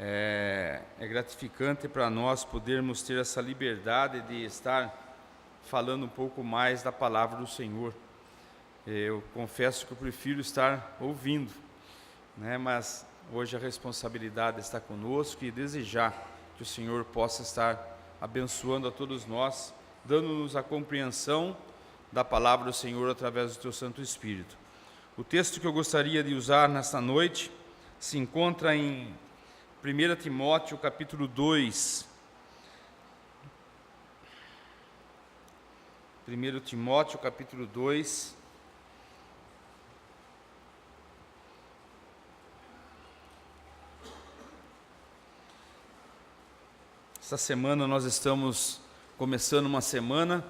É gratificante para nós podermos ter essa liberdade de estar falando um pouco mais da palavra do Senhor. Eu confesso que eu prefiro estar ouvindo, né? Mas hoje a responsabilidade está conosco e desejar que o Senhor possa estar abençoando a todos nós, dando-nos a compreensão da palavra do Senhor através do Teu Santo Espírito. O texto que eu gostaria de usar nesta noite se encontra em 1 Timóteo, capítulo 2. 1 Timóteo, capítulo 2. Esta semana nós estamos começando uma semana,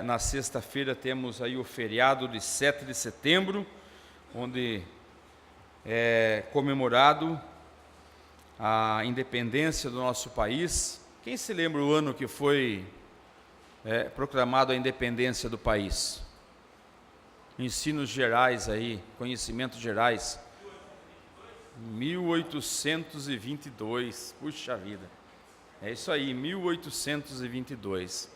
na sexta-feira temos aí o feriado de 7 de setembro, onde é comemorado a independência do nosso país. Quem se lembra o ano que foi proclamado a independência do país? Ensinos gerais aí, conhecimentos gerais. 1822, puxa vida. É isso aí, 1822.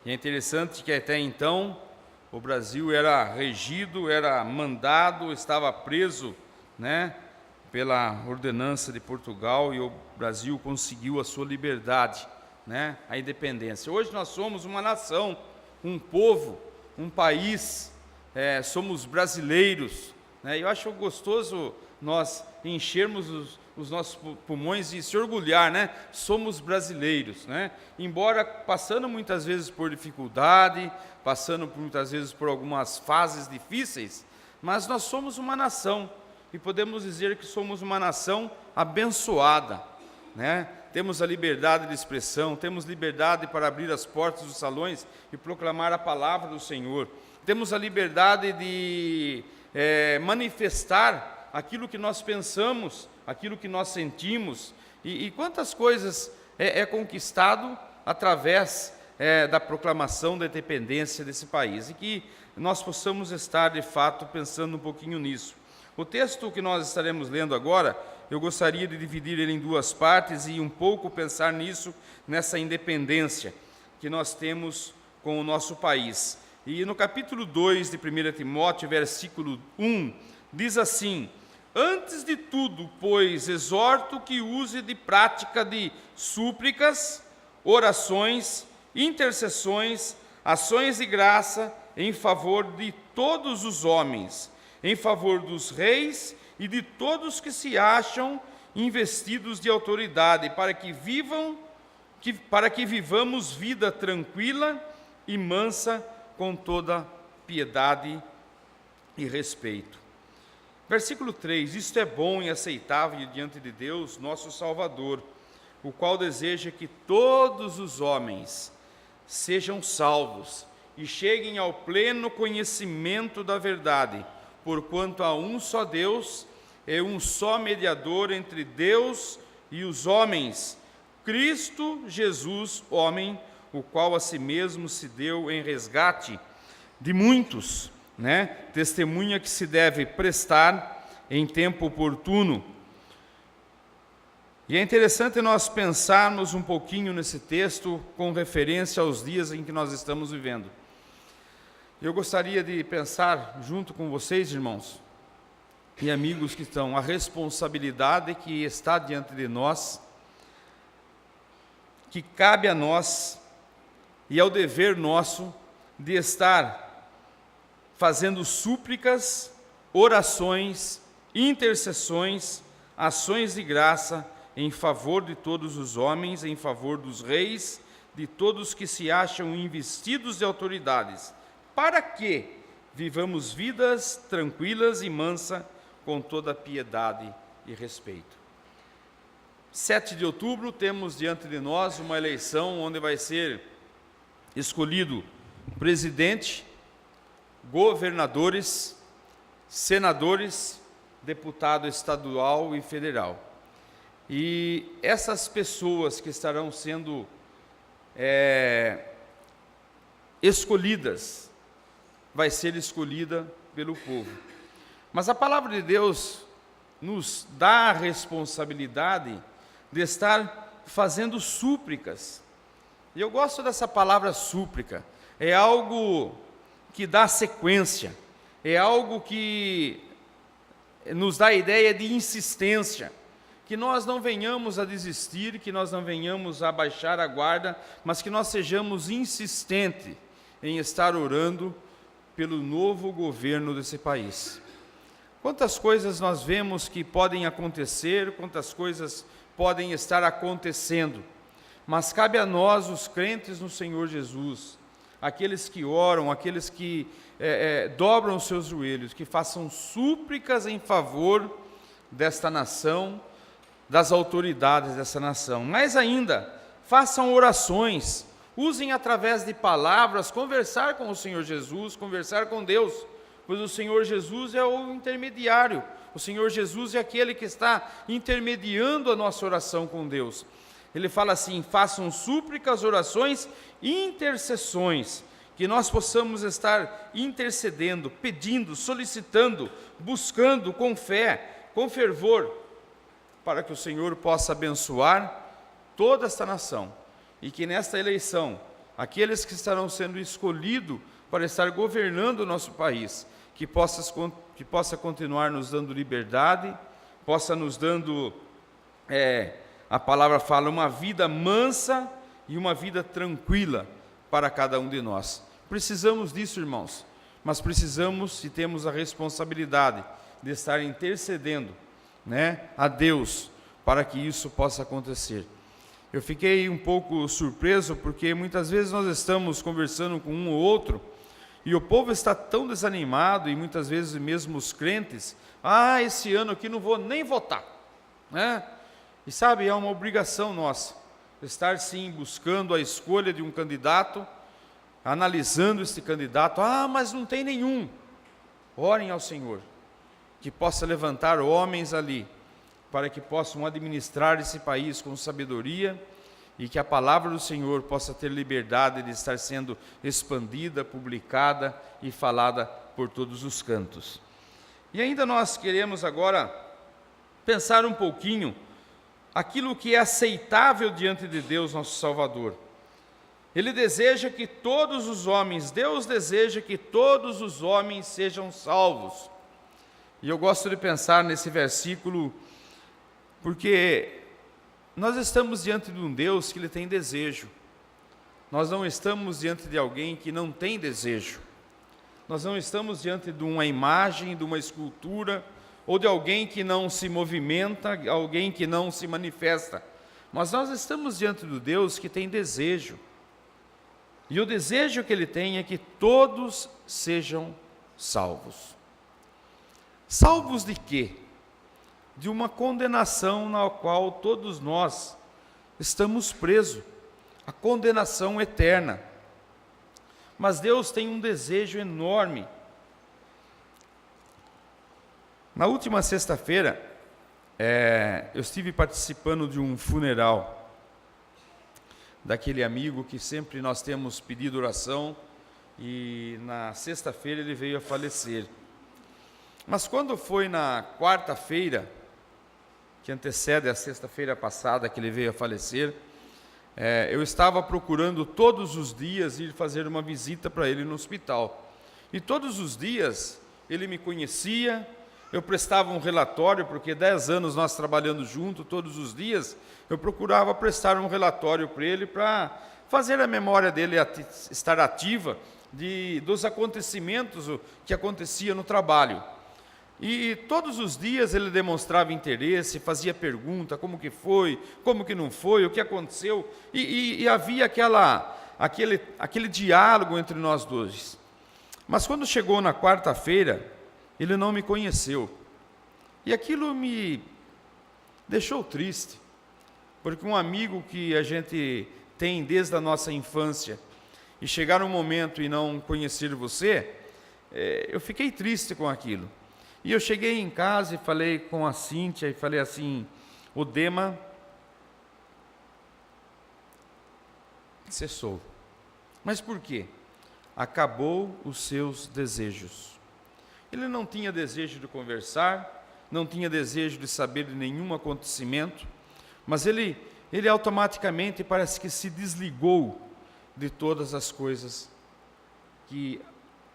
E é interessante que até então o Brasil era regido, era mandado, estava preso, né, pela ordenança de Portugal, e o Brasil conseguiu a sua liberdade, né, a independência. Hoje nós somos uma nação, um povo, um país, somos brasileiros, né? Eu acho gostoso nós enchermos os nossos pulmões e se orgulhar, né? Somos brasileiros, né? Embora passando muitas vezes por dificuldade, passando muitas vezes por algumas fases difíceis, mas nós somos uma nação e podemos dizer que somos uma nação abençoada, né? Temos a liberdade de expressão, temos liberdade para abrir as portas dos salões e proclamar a palavra do Senhor. Temos a liberdade de manifestar aquilo que nós pensamos, aquilo que nós sentimos, e quantas coisas é conquistado através da proclamação da independência desse país, e que nós possamos estar, de fato, pensando um pouquinho nisso. O texto que nós estaremos lendo agora, eu gostaria de dividir ele em duas partes e um pouco pensar nisso, nessa independência que nós temos com o nosso país. E no capítulo 2 de 1 Timóteo, versículo 1, diz assim: antes de tudo, pois, exorto que use de prática de súplicas, orações, intercessões, ações de graça em favor de todos os homens, em favor dos reis e de todos que se acham investidos de autoridade, para que vivamos vida tranquila e mansa, com toda piedade e respeito. Versículo 3: isto é bom e aceitável diante de Deus, nosso Salvador, o qual deseja que todos os homens sejam salvos e cheguem ao pleno conhecimento da verdade, porquanto há um só Deus e um só mediador entre Deus e os homens, Cristo Jesus, homem, o qual a si mesmo se deu em resgate de muitos, né? Testemunha que se deve prestar em tempo oportuno. E é interessante nós pensarmos um pouquinho nesse texto com referência aos dias em que nós estamos vivendo. Eu gostaria de pensar junto com vocês, irmãos e amigos que estão, a responsabilidade que está diante de nós, que cabe a nós e ao dever nosso de estar fazendo súplicas, orações, intercessões, ações de graça em favor de todos os homens, em favor dos reis, de todos que se acham investidos de autoridades, para que vivamos vidas tranquilas e mansas, com toda piedade e respeito. 7 de outubro, temos diante de nós uma eleição onde vai ser escolhido presidente, governadores, senadores, deputado estadual e federal. E essas pessoas que estarão sendo escolhidas, vai ser escolhida pelo povo. Mas a palavra de Deus nos dá a responsabilidade de estar fazendo súplicas. E eu gosto dessa palavra súplica, é algo que dá sequência, é algo que nos dá a ideia de insistência, que nós não venhamos a desistir, que nós não venhamos a baixar a guarda, mas que nós sejamos insistentes em estar orando pelo novo governo desse país. Quantas coisas nós vemos que podem acontecer, quantas coisas podem estar acontecendo, mas cabe a nós, os crentes no Senhor Jesus, aqueles que oram, aqueles que dobram os seus joelhos, que façam súplicas em favor desta nação, das autoridades dessa nação. Mais ainda, façam orações, usem através de palavras, conversar com o Senhor Jesus, conversar com Deus, pois o Senhor Jesus é o intermediário, o Senhor Jesus é aquele que está intermediando a nossa oração com Deus. Ele fala assim: façam súplicas, orações e intercessões, que nós possamos estar intercedendo, pedindo, solicitando, buscando com fé, com fervor, para que o Senhor possa abençoar toda esta nação, e que nesta eleição, aqueles que estarão sendo escolhidos para estar governando o nosso país, que possa continuar nos dando liberdade, possa nos dando, a palavra fala, uma vida mansa e uma vida tranquila para cada um de nós. Precisamos disso, irmãos, mas precisamos e temos a responsabilidade de estar intercedendo, a Deus, para que isso possa acontecer. Eu fiquei um pouco surpreso, porque muitas vezes nós estamos conversando com um ou outro, e o povo está tão desanimado, e muitas vezes mesmo os crentes, esse ano aqui não vou nem votar, E sabe, é uma obrigação nossa, estar sim buscando a escolha de um candidato, analisando esse candidato, mas não tem nenhum. Orem ao Senhor, que possa levantar homens ali, para que possam administrar esse país com sabedoria, e que a palavra do Senhor possa ter liberdade de estar sendo expandida, publicada e falada por todos os cantos. E ainda nós queremos agora pensar um pouquinho aquilo que é aceitável diante de Deus, nosso Salvador. Ele deseja que todos os homens, Deus deseja que todos os homens sejam salvos. E eu gosto de pensar nesse versículo, porque nós estamos diante de um Deus que Ele tem desejo. Nós não estamos diante de alguém que não tem desejo. Nós não estamos diante de uma imagem, de uma escultura, ou de alguém que não se movimenta, alguém que não se manifesta. Mas nós estamos diante do Deus que tem desejo. E o desejo que Ele tem é que todos sejam salvos. Salvos de quê? De uma condenação na qual todos nós estamos presos, a condenação eterna. Mas Deus tem um desejo enorme. Na última sexta-feira, eu estive participando de um funeral daquele amigo que sempre nós temos pedido oração, e na sexta-feira ele veio a falecer. Mas quando foi na quarta-feira, que antecede a sexta-feira passada que ele veio a falecer, eu estava procurando todos os dias ir fazer uma visita para ele no hospital. E todos os dias ele me conhecia, eu prestava um relatório, porque 10 anos nós trabalhando junto, todos os dias, eu procurava prestar um relatório para ele, para fazer a memória dele estar ativa dos acontecimentos que acontecia no trabalho. E todos os dias ele demonstrava interesse, fazia pergunta, como que foi, como que não foi, o que aconteceu, e havia aquele diálogo entre nós dois. Mas quando chegou na quarta-feira, ele não me conheceu, e aquilo me deixou triste, porque um amigo que a gente tem desde a nossa infância, e chegar um momento e não conhecer você, eu fiquei triste com aquilo. E eu cheguei em casa e falei com a Cíntia, e falei assim: o Dema cessou. Mas por quê? Acabou os seus desejos. Ele não tinha desejo de conversar, não tinha desejo de saber de nenhum acontecimento, mas ele automaticamente parece que se desligou de todas as coisas que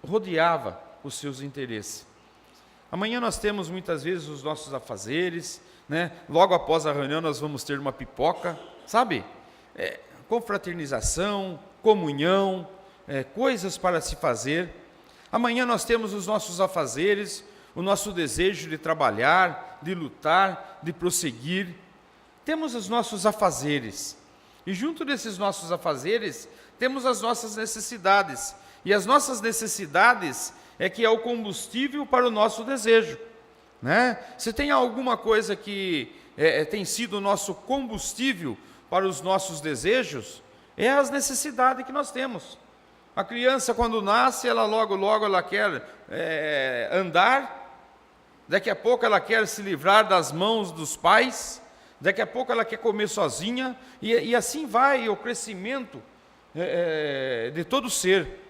rodeava os seus interesses. Amanhã nós temos muitas vezes os nossos afazeres, né? Logo após a reunião nós vamos ter uma pipoca, sabe? Confraternização, comunhão, coisas para se fazer. Amanhã nós temos os nossos afazeres, o nosso desejo de trabalhar, de lutar, de prosseguir. Temos os nossos afazeres. E junto desses nossos afazeres, temos as nossas necessidades. E as nossas necessidades é que é o combustível para o nosso desejo, né? Se tem alguma coisa que tem sido o nosso combustível para os nossos desejos, é as necessidades que nós temos. A criança, quando nasce, ela logo ela quer andar, daqui a pouco ela quer se livrar das mãos dos pais, daqui a pouco ela quer comer sozinha, e assim vai o crescimento de todo ser.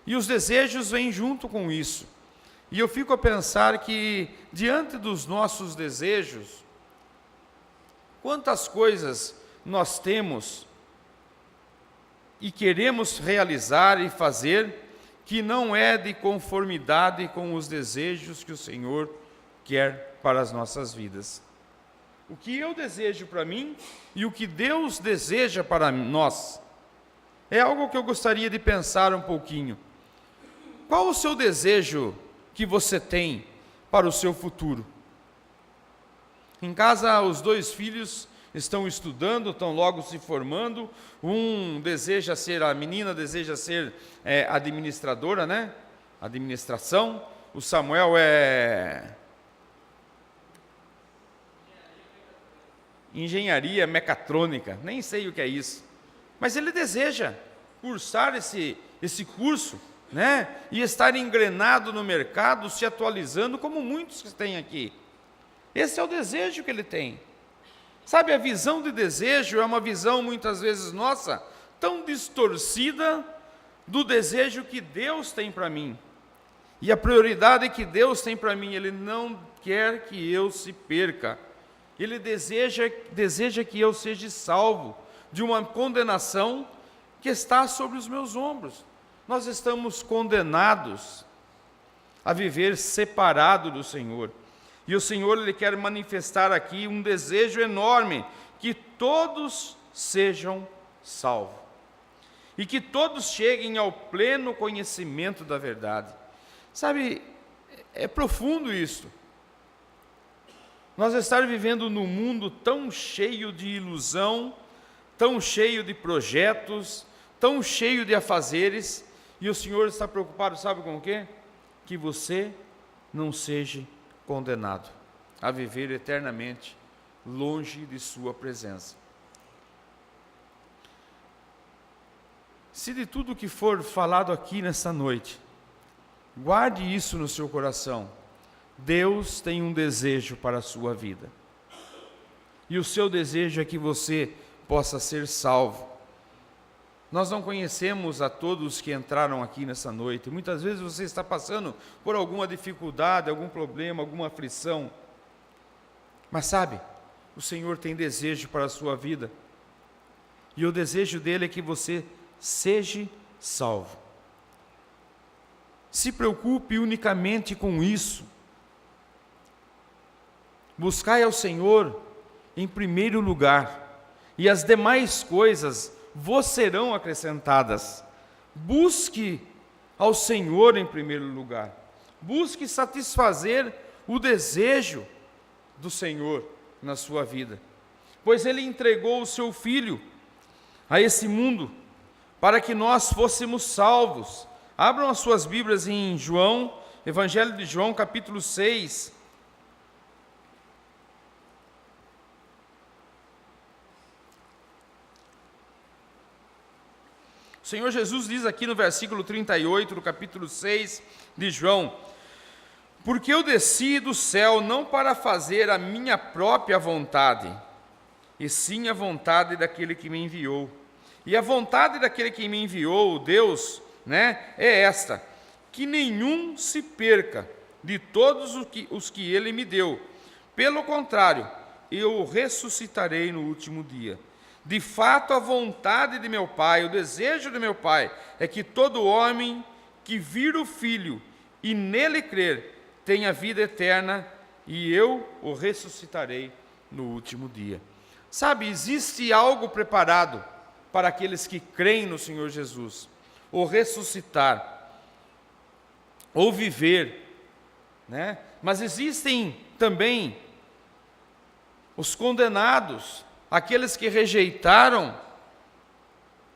E os desejos vêm junto com isso. E eu fico a pensar que, diante dos nossos desejos, quantas coisas nós temos e queremos realizar e fazer que não é de conformidade com os desejos que o Senhor quer para as nossas vidas. O que eu desejo para mim e o que Deus deseja para nós é algo que eu gostaria de pensar um pouquinho. Qual o seu desejo que você tem para o seu futuro? Em casa, os 2 filhos estão estudando, estão logo se formando. A menina deseja ser administradora, né? Administração. O Samuel é engenharia mecatrônica, nem sei o que é isso. Mas ele deseja cursar esse curso, né? E estar engrenado no mercado, se atualizando, como muitos que têm aqui. Esse é o desejo que ele tem. Sabe, a visão de desejo é uma visão, muitas vezes, nossa, tão distorcida do desejo que Deus tem para mim. E a prioridade que Deus tem para mim, Ele não quer que eu se perca. Ele deseja que eu seja salvo de uma condenação que está sobre os meus ombros. Nós estamos condenados a viver separado do Senhor. E o Senhor, Ele quer manifestar aqui um desejo enorme, que todos sejam salvos. E que todos cheguem ao pleno conhecimento da verdade. Sabe, é profundo isso. Nós estar vivendo num mundo tão cheio de ilusão, tão cheio de projetos, tão cheio de afazeres, e o Senhor está preocupado, sabe com o quê? Que você não seja condenado a viver eternamente longe de sua presença. Se de tudo que for falado aqui nesta noite, guarde isso no seu coração. Deus tem um desejo para a sua vida. E o seu desejo é que você possa ser salvo. Nós não conhecemos a todos que entraram aqui nessa noite. Muitas vezes você está passando por alguma dificuldade, algum problema, alguma aflição. Mas sabe, o Senhor tem desejo para a sua vida. E o desejo dele é que você seja salvo. Se preocupe unicamente com isso. Buscai ao Senhor em primeiro lugar, e as demais coisas vos serão acrescentadas. Busque ao Senhor em primeiro lugar. Busque satisfazer o desejo do Senhor na sua vida. Pois Ele entregou o seu Filho a esse mundo para que nós fôssemos salvos. Abram as suas Bíblias em João, Evangelho de João, capítulo 6. O Senhor Jesus diz aqui no versículo 38, do capítulo 6 de João: porque eu desci do céu não para fazer a minha própria vontade, e sim a vontade daquele que me enviou. E a vontade daquele que me enviou, Deus, né, é esta: que nenhum se perca de todos os que Ele me deu. Pelo contrário, eu o ressuscitarei no último dia. De fato, a vontade de meu Pai, o desejo de meu Pai, é que todo homem que vir o Filho e nele crer, tenha vida eterna, e eu o ressuscitarei no último dia. Sabe, existe algo preparado para aqueles que creem no Senhor Jesus, ou ressuscitar, ou viver, né? Mas existem também os condenados, aqueles que rejeitaram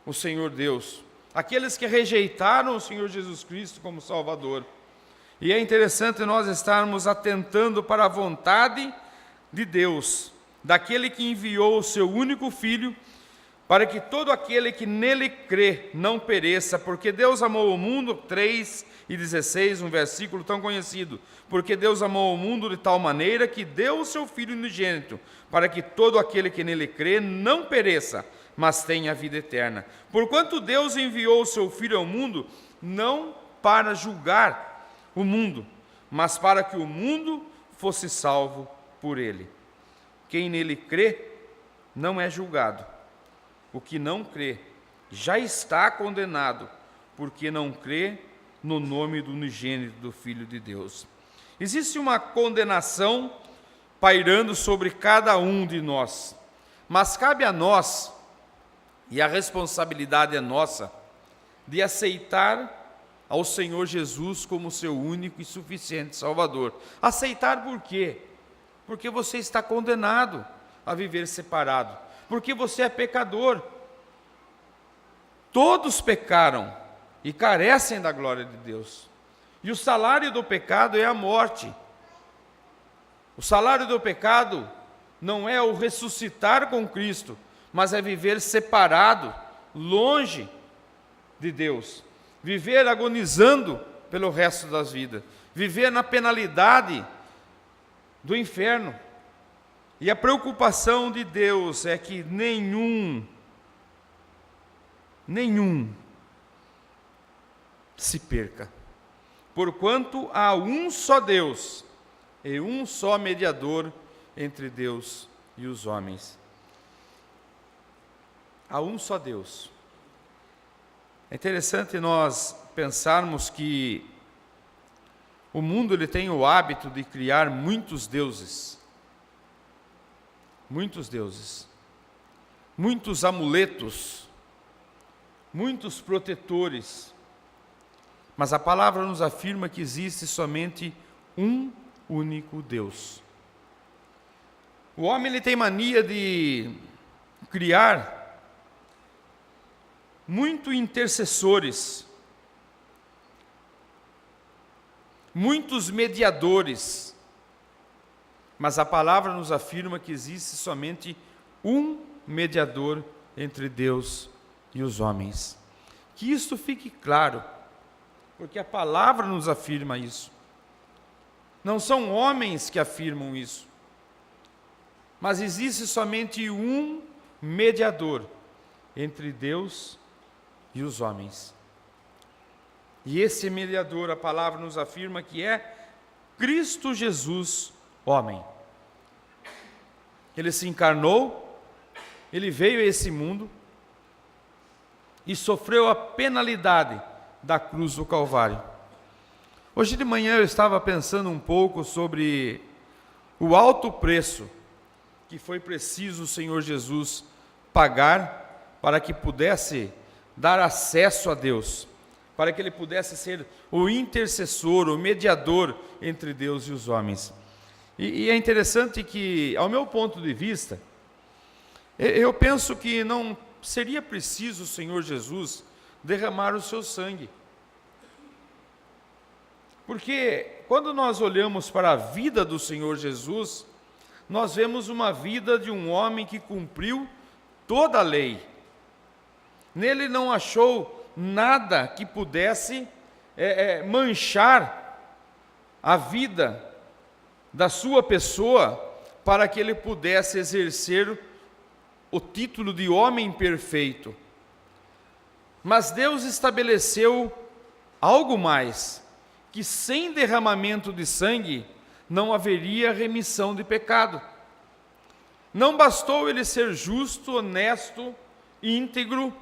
o Senhor Deus, aqueles que rejeitaram o Senhor Jesus Cristo como Salvador. E é interessante nós estarmos atentando para a vontade de Deus, daquele que enviou o seu único Filho, para que todo aquele que nele crê não pereça, porque Deus amou o mundo, 3:16, um versículo tão conhecido, porque Deus amou o mundo de tal maneira que deu o seu Filho unigênito, para que todo aquele que nele crê não pereça, mas tenha a vida eterna. Porquanto Deus enviou o seu Filho ao mundo, não para julgar o mundo, mas para que o mundo fosse salvo por ele. Quem nele crê não é julgado. O que não crê já está condenado, porque não crê no nome do unigênito do Filho de Deus. Existe uma condenação pairando sobre cada um de nós, mas cabe a nós, e a responsabilidade é nossa, de aceitar ao Senhor Jesus como seu único e suficiente Salvador. Aceitar por quê? Porque você está condenado a viver separado, porque você é pecador. Todos pecaram e carecem da glória de Deus. E o salário do pecado é a morte. O salário do pecado não é o ressuscitar com Cristo, mas é viver separado, longe de Deus. Viver agonizando pelo resto das vidas. Viver na penalidade do inferno. E a preocupação de Deus é que nenhum se perca. Porquanto há um só Deus e um só mediador entre Deus e os homens. Há um só Deus. É interessante nós pensarmos que o mundo ele tem o hábito de criar muitos deuses, muitos amuletos, muitos protetores, mas a palavra nos afirma que existe somente um único Deus. O homem ele tem mania de criar muitos intercessores, muitos mediadores, mas a palavra nos afirma que existe somente um mediador entre Deus e os homens. Que isto fique claro, porque a palavra nos afirma isso. Não são homens que afirmam isso, mas existe somente um mediador entre Deus e os homens. E esse mediador, a palavra nos afirma que é Cristo Jesus, homem. Ele se encarnou, ele veio a esse mundo e sofreu a penalidade da cruz do Calvário. Hoje de manhã eu estava pensando um pouco sobre o alto preço que foi preciso o Senhor Jesus pagar para que pudesse dar acesso a Deus, para que ele pudesse ser o intercessor, o mediador entre Deus e os homens. E é interessante que, ao meu ponto de vista, eu penso que não seria preciso o Senhor Jesus derramar o seu sangue. Porque quando nós olhamos para a vida do Senhor Jesus, nós vemos uma vida de um homem que cumpriu toda a lei. Nele não achou nada que pudesse manchar a vida da sua pessoa para que ele pudesse exercer o título de homem perfeito. Mas Deus estabeleceu algo mais, que sem derramamento de sangue não haveria remissão de pecado. Não bastou ele ser justo, honesto, íntegro,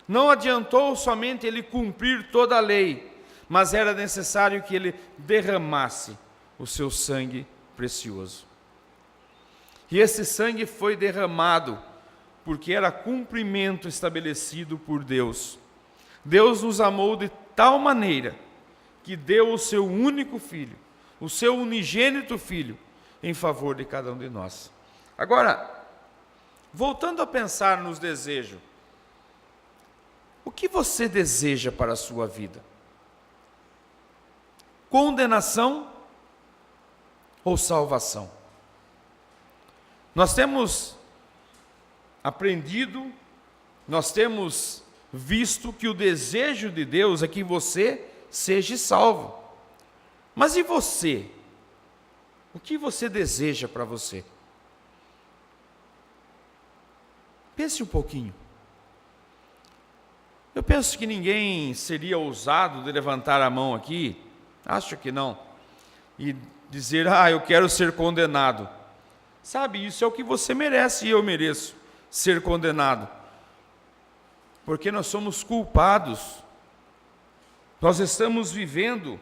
não adiantou somente ele cumprir toda a lei, mas era necessário que ele derramasse o seu sangue precioso. E esse sangue foi derramado porque era cumprimento estabelecido por Deus. Deus nos amou de tal maneira que deu o seu único filho, o seu unigênito filho, em favor de cada um de nós. Agora, voltando a pensar nos desejos, o que você deseja para a sua vida? Condenação ou salvação? Nós temos aprendido, nós temos visto que o desejo de Deus é que você seja salvo. Mas e você? O que você deseja para você? Pense um pouquinho. Eu penso que ninguém seria ousado de levantar a mão aqui, acho que não, e dizer, eu quero ser condenado. Sabe, isso é o que você merece e eu mereço, ser condenado. Porque nós somos culpados. Nós estamos vivendo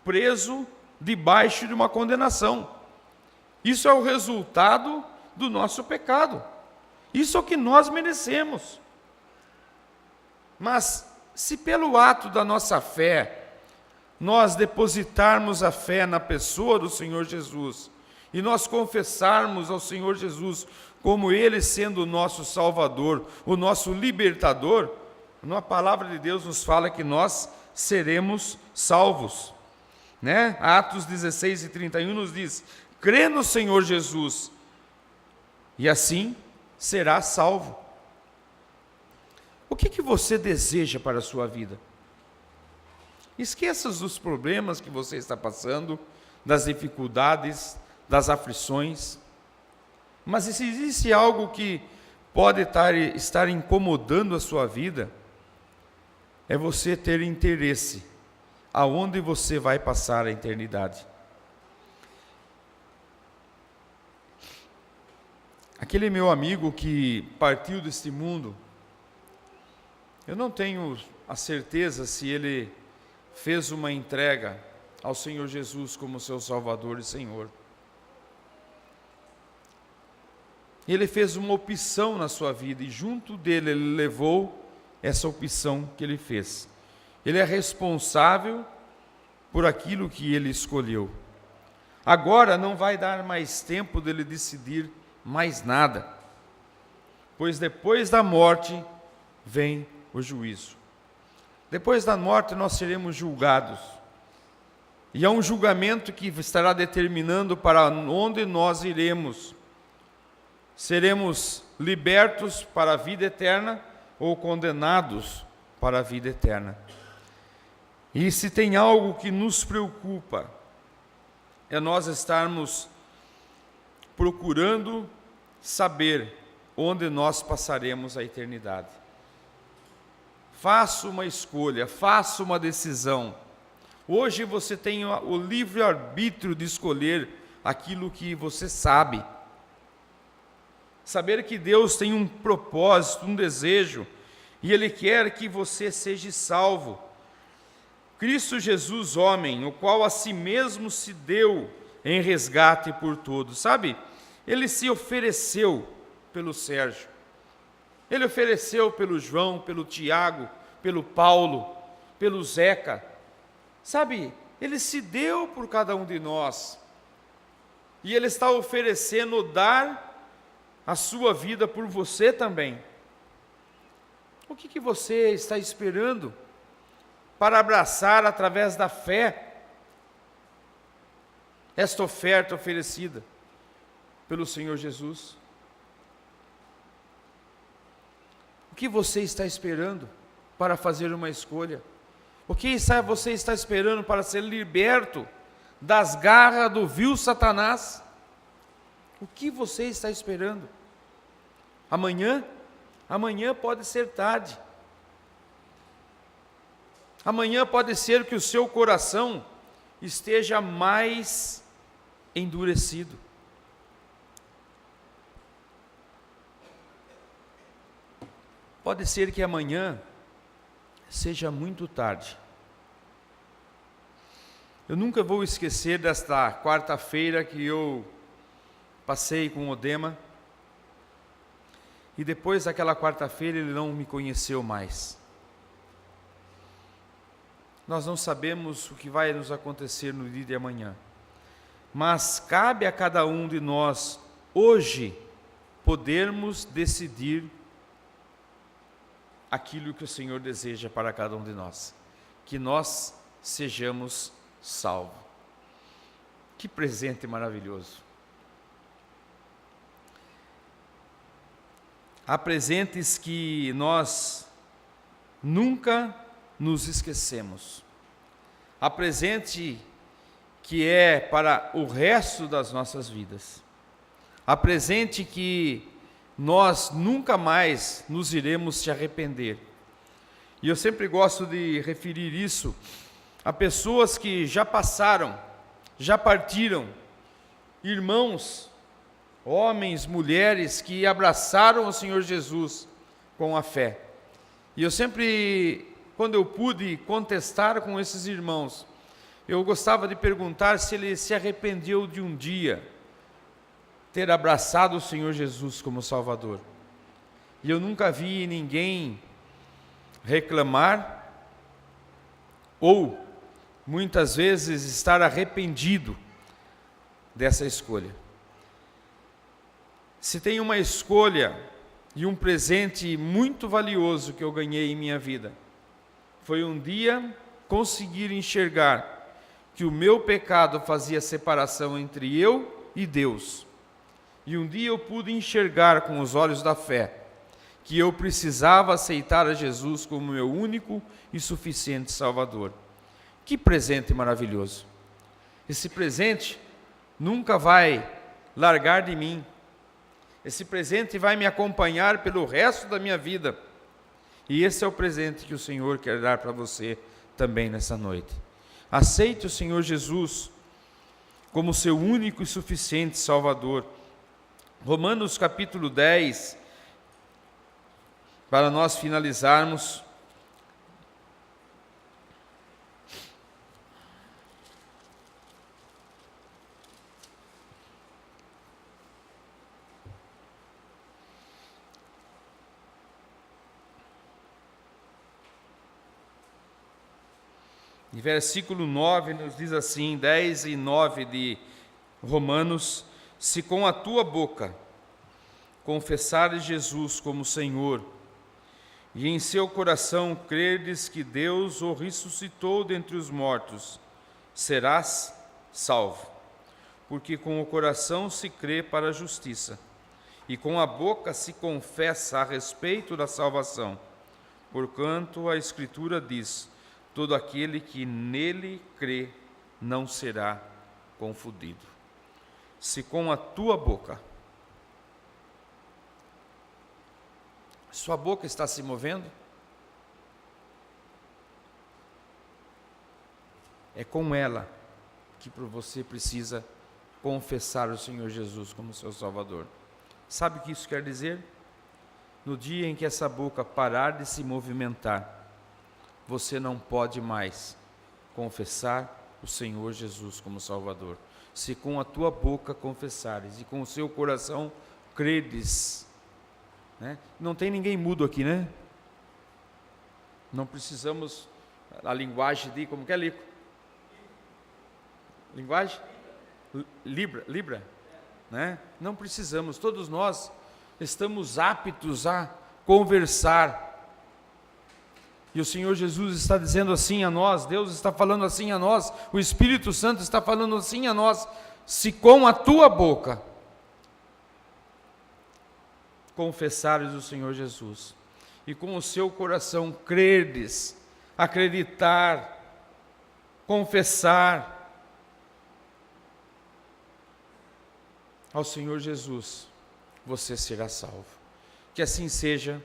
preso debaixo de uma condenação. Isso é o resultado do nosso pecado. Isso é o que nós merecemos. Mas se pelo ato da nossa fé, nós depositarmos a fé na pessoa do Senhor Jesus, e nós confessarmos ao Senhor Jesus como Ele sendo o nosso Salvador, o nosso libertador, a palavra de Deus nos fala que nós seremos salvos. Atos 16:31 nos diz, crê no Senhor Jesus, e assim será salvo. O que você deseja para a sua vida? Esqueça dos problemas que você está passando, das dificuldades, das aflições. Mas se existe algo que pode estar incomodando a sua vida, é você ter interesse aonde você vai passar a eternidade. Aquele meu amigo que partiu deste mundo, eu não tenho a certeza se ele fez uma entrega ao Senhor Jesus como seu Salvador e Senhor. Ele fez uma opção na sua vida e junto dele ele levou essa opção que ele fez. Ele é responsável por aquilo que ele escolheu. Agora não vai dar mais tempo dele decidir mais nada, pois depois da morte vem o juízo. Depois da morte nós seremos julgados. E é um julgamento que estará determinando para onde nós iremos. Seremos libertos para a vida eterna ou condenados para a vida eterna. E se tem algo que nos preocupa, é nós estarmos procurando saber onde nós passaremos a eternidade. Faça uma escolha, faça uma decisão. Hoje você tem o livre-arbítrio de escolher aquilo que você sabe. Saber que Deus tem um propósito, um desejo, e Ele quer que você seja salvo. Cristo Jesus, homem, o qual a si mesmo se deu em resgate por todos. Sabe, Ele se ofereceu pelo Sérgio. Ele ofereceu pelo João, pelo Tiago, pelo Paulo, pelo Zeca. Sabe, Ele se deu por cada um de nós. E Ele está oferecendo dar a sua vida por você também. O que você está esperando para abraçar através da fé esta oferta oferecida pelo Senhor Jesus? O que você está esperando para fazer uma escolha? O que você está esperando para ser liberto das garras do vil Satanás? O que você está esperando? Amanhã? Amanhã pode ser tarde. Amanhã pode ser que o seu coração esteja mais endurecido. Pode ser que amanhã seja muito tarde. Eu nunca vou esquecer desta quarta-feira que eu passei com o Odema, e depois daquela quarta-feira ele não me conheceu mais. Nós não sabemos o que vai nos acontecer no dia de amanhã, mas cabe a cada um de nós, hoje, podermos decidir aquilo que o Senhor deseja para cada um de nós, que nós sejamos salvos. Que presente maravilhoso! Há presentes que nós nunca nos esquecemos. Há presente que é para o resto das nossas vidas. Há presente que nós nunca mais nos iremos se arrepender. E eu sempre gosto de referir isso a pessoas que já passaram, já partiram, irmãos, homens, mulheres que abraçaram o Senhor Jesus com a fé. E eu sempre, quando eu pude contestar com esses irmãos, eu gostava de perguntar se ele se arrependeu de um dia ter abraçado o Senhor Jesus como Salvador. E eu nunca vi ninguém reclamar ou muitas vezes estar arrependido dessa escolha. Se tem uma escolha e um presente muito valioso que eu ganhei em minha vida, foi um dia conseguir enxergar que o meu pecado fazia separação entre eu e Deus. E um dia eu pude enxergar com os olhos da fé que eu precisava aceitar a Jesus como meu único e suficiente Salvador. Que presente maravilhoso! Esse presente nunca vai largar de mim. Esse presente vai me acompanhar pelo resto da minha vida. E esse é o presente que o Senhor quer dar para você também nessa noite. Aceite o Senhor Jesus como seu único e suficiente Salvador. Romanos capítulo 10, para nós finalizarmos. E versículo 9 nos diz assim, 10 e 9 de Romanos: se com a tua boca confessares Jesus como Senhor, e em seu coração creres que Deus o ressuscitou dentre os mortos, serás salvo. Porque com o coração se crê para a justiça, e com a boca se confessa a respeito da salvação. Porquanto a Escritura diz: todo aquele que nele crê não será confundido. Se com a tua boca, sua boca está se movendo, é com ela que você precisa confessar o Senhor Jesus como seu Salvador. Sabe o que isso quer dizer? No dia em que essa boca parar de se movimentar, você não pode mais confessar o Senhor Jesus como Salvador. Se com a tua boca confessares e com o seu coração credes, né? Não tem ninguém mudo aqui, né? Não precisamos a linguagem de, como que é, Lico? Linguagem? Libra, né? Não precisamos, todos nós estamos aptos a conversar. E o Senhor Jesus está dizendo assim a nós, Deus está falando assim a nós, o Espírito Santo está falando assim a nós: se com a tua boca confessares o Senhor Jesus, e com o seu coração creres, acreditar, confessar ao Senhor Jesus, você será salvo. Que assim seja.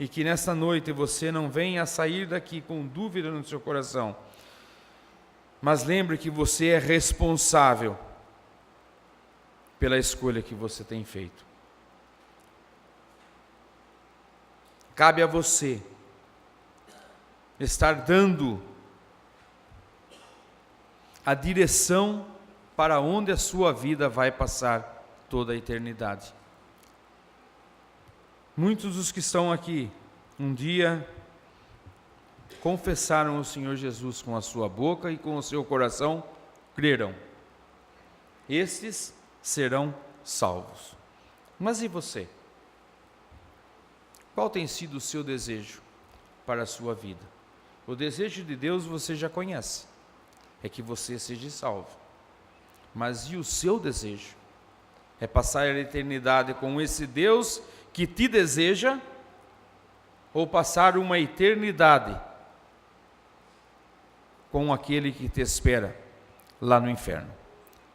E que nesta noite você não venha a sair daqui com dúvida no seu coração, mas lembre que você é responsável pela escolha que você tem feito. cabe a você estar dando a direção para onde a sua vida vai passar toda a eternidade. Muitos dos que estão aqui, um dia confessaram o Senhor Jesus com a sua boca e com o seu coração crerão. Estes serão salvos. Mas e você? Qual tem sido o seu desejo para a sua vida? O desejo de Deus você já conhece, é que você seja salvo. Mas e o seu desejo? É passar a eternidade com esse Deus que te deseja, ou passar uma eternidade com aquele que te espera lá no inferno?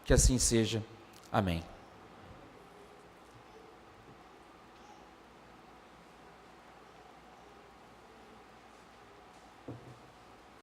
Que assim seja. Amém.